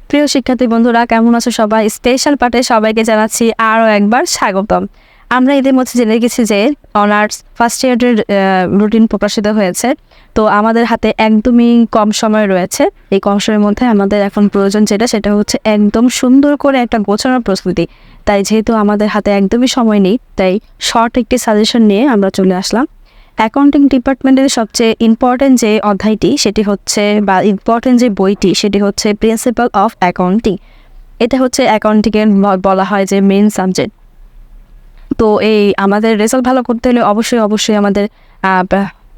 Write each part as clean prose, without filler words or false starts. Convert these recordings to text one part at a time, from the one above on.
প্রিয় শিক্ষার্থী বন্ধুরা, কেমন আছো সবাই? স্পেশাল পার্টে সবাইকে জানাচ্ছি আরও একবার স্বাগতম। আমরা এদের মধ্যে জেনে গেছি যে অনার্স ফার্স্ট ইয়ারের রুটিন প্রকাশিত হয়েছে। তো আমাদের হাতে একদমই কম সময় রয়েছে। এই কম সময়ের মধ্যে আমাদের এখন প্রয়োজন সেটা হচ্ছে একদম সুন্দর করে একটা গোছানোর প্রস্তুতি। তাই যেহেতু আমাদের হাতে একদমই সময় নেই, তাই শর্ট একটি সাজেশন নিয়ে আমরা চলে আসলাম। অ্যাকাউন্টিং ডিপার্টমেন্টের সবচেয়ে ইম্পর্টেন্ট যে অধ্যায়টি সেটি হচ্ছে বা ইম্পর্টেন্ট যে বইটি সেটি হচ্ছে প্রিন্সিপাল অফ অ্যাকাউন্টিং। এটা হচ্ছে অ্যাকাউন্টিংয়ের বলা হয় যে মেন সাবজেক্ট। তো এই আমাদের রেজাল্ট ভালো করতে হলে অবশ্যই আমাদের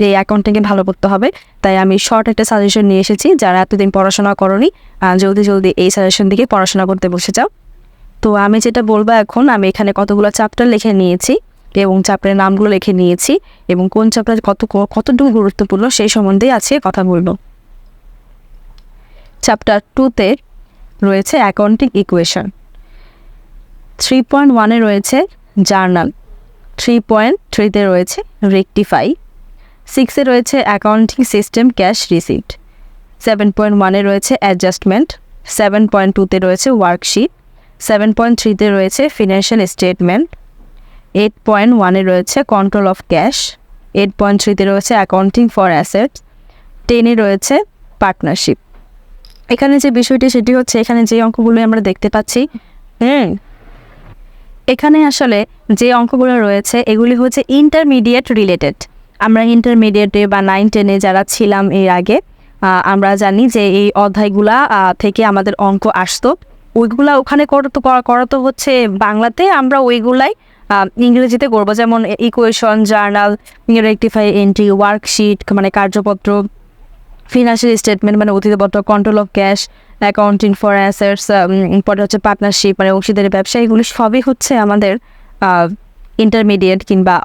এই অ্যাকাউন্টিংয়ে ভালো করতে হবে। তাই আমি শর্ট একটা সাজেশন নিয়ে এসেছি। যারা এতদিন পড়াশোনা করনি, জলদি এই সাজেশন দিকে পড়াশোনা করতে বসে যাও। তো আমি যেটা বলবো এখন, আমি এখানে কতগুলো চ্যাপ্টার লিখে নিয়েছি এবং চ্যাপ্টারের নামগুলো লিখে নিয়েছি এবং কোন চ্যাপ্টার কতটুকু গুরুত্বপূর্ণ সেই সম্বন্ধে আজকে কথা বলবো। চ্যাপ্টার 2-তে রয়েছে অ্যাকাউন্টিং ইকুয়েশন, 3.1-এ রয়েছে জার্নাল, 3.3-তে রয়েছে রেকটিফাই, 6-এ রয়েছে অ্যাকাউন্টিং সিস্টেম ক্যাশ রিসিপ্ট, 7.1-এ রয়েছে অ্যাডজাস্টমেন্ট, 7.2-তে রয়েছে ওয়ার্কশিট, 7.3-তে রয়েছে ফিনান্সিয়াল স্টেটমেন্ট, 8.1-এ রয়েছে কন্ট্রোল অফ ক্যাশ, 8.3-তে রয়েছে অ্যাকাউন্টিং ফর অ্যাসেটস, 10-এ রয়েছে পার্টনারশিপ। এখানে যে বিষয়টি সেটি হচ্ছে, এখানে যে অঙ্কগুলো আমরা দেখতে পাচ্ছি, এখানে আসলে যে অঙ্কগুলো রয়েছে এগুলি হচ্ছে ইন্টারমিডিয়েট রিলেটেড। আমরা ইন্টারমিডিয়েটে বা 9-10-এ যারা ছিলাম এর আগে, আমরা জানি যে এই অধ্যায়গুলা থেকে আমাদের অঙ্ক আসতো। ওইগুলা ওখানে করতো হচ্ছে বাংলাতে, আমরা ওইগুলাই ইংরেজিতে করবো। যেমন equation, journal, rectify, entry, worksheet মানে কার্যপত্র, ফিনান্সিয়াল স্টেটমেন্ট মানে অতিথিপত্র, control of cash, accounting for assets, পরে হচ্ছে পার্টনারশিপ মানে অংশীদারি ব্যবসা। এগুলি সবই হচ্ছে আমাদের ইন্টারমিডিয়েট কিংবা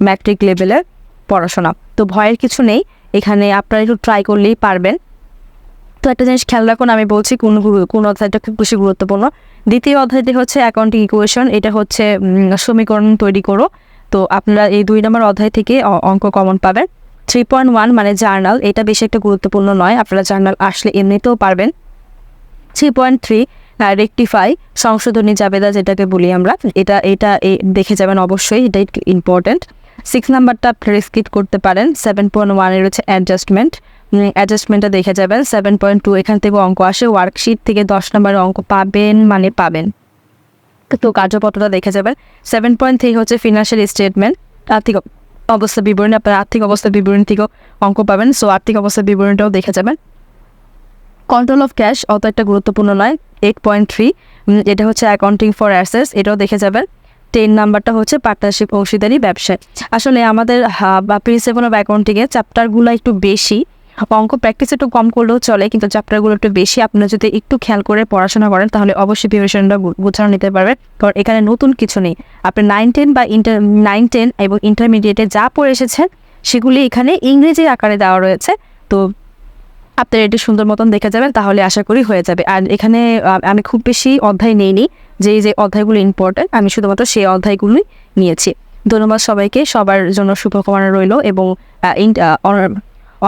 ম্যাট্রিক লেভেলের পড়াশোনা। তো ভয়ের কিছু নেই, এখানে আপনারা একটু ট্রাই করলেই পারবেন। তো একটা জিনিস খেয়াল রাখুন, আমি বলছি কোন অধ্যায়টা খুব বেশি গুরুত্বপূর্ণ। দ্বিতীয় অধ্যায়টি হচ্ছে অ্যাকাউন্টিং ইকুয়েশন, এটা হচ্ছে সমীকরণ তৈরি করো। তো আপনারা এই 2 নম্বর অধ্যায় থেকে অঙ্ক কমন পাবেন। 3.1 মানে জার্নাল, এটা বেশি একটা গুরুত্বপূর্ণ নয়, আপনারা জার্নাল আসলে এমনিতেও পারবেন। 3.3 রেকটিফাই, সংশোধনী জাবেদা যেটাকে বলি আমরা, এটা দেখে যাবেন অবশ্যই, এটা ইম্পর্টেন্ট। 6 নাম্বারটা আপনারা স্কিপ করতে পারেন। 7.1-এ রয়েছে অ্যাডজাস্টমেন্টটা দেখে যাবেন। 7.2 এখান থেকে অঙ্ক আসে, ওয়ার্কশিট থেকে 10 নম্বরের অঙ্ক পাবেন। তো কার্যপত্রটা দেখে যাবেন। 7.3 হচ্ছে ফিনান্সিয়াল স্টেটমেন্ট, আর্থিক অবস্থা বিবরণী, আপনার আর্থিক অবস্থা বিবরণী থেকেও অঙ্ক পাবেন। সো আর্থিক অবস্থা বিবরণীটাও দেখে যাবেন। কন্ট্রোল অফ ক্যাশ অত একটা গুরুত্বপূর্ণ নয়। 8.3 এটা হচ্ছে অ্যাকাউন্টিং ফর অ্যাসেটস, এটাও দেখে যাবেন। 10 নাম্বারটা হচ্ছে পার্টনারশিপ অংশীদারি ব্যবসায়। আসলে আমাদের প্রিন্সিপাল অফ অ্যাকাউন্টিংয়ের চ্যাপ্টারগুলো একটু বেশি, অঙ্ক প্র্যাকটিস একটু কম করলেও চলে, কিন্তু চ্যাপ্টারগুলো একটু বেশি। আপনারা যদি একটু খেয়াল করে পড়াশোনা করেন তাহলে অবশ্যই প্রিপারেশনটা গোছানো নিতে পারবেন, কারণ এখানে নতুন কিছু নেই। আপনি 9-10 বা 9-10 এবং ইন্টারমিডিয়েটে যা পড়ে এসেছেন সেগুলি এখানে ইংরেজি আকারে দেওয়া রয়েছে। তো আপনারা এটি সুন্দর মতন দেখে যাবেন, তাহলে আশা করি হয়ে যাবে। আর এখানে আমি খুব বেশি অধ্যায় নেইনি, যে অধ্যায়গুলো ইম্পর্টেন্ট আমি শুধুমাত্র সেই অধ্যায়গুলোই নিয়েছি। ধন্যবাদ সবাইকে, সবার জন্য শুভকামনা রইল। এবং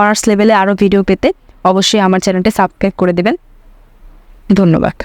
অনার্স লেভেলে আরও ভিডিও পেতে অবশ্যই আমার চ্যানেলটি সাবস্ক্রাইব করে দেবেন। ধন্যবাদ।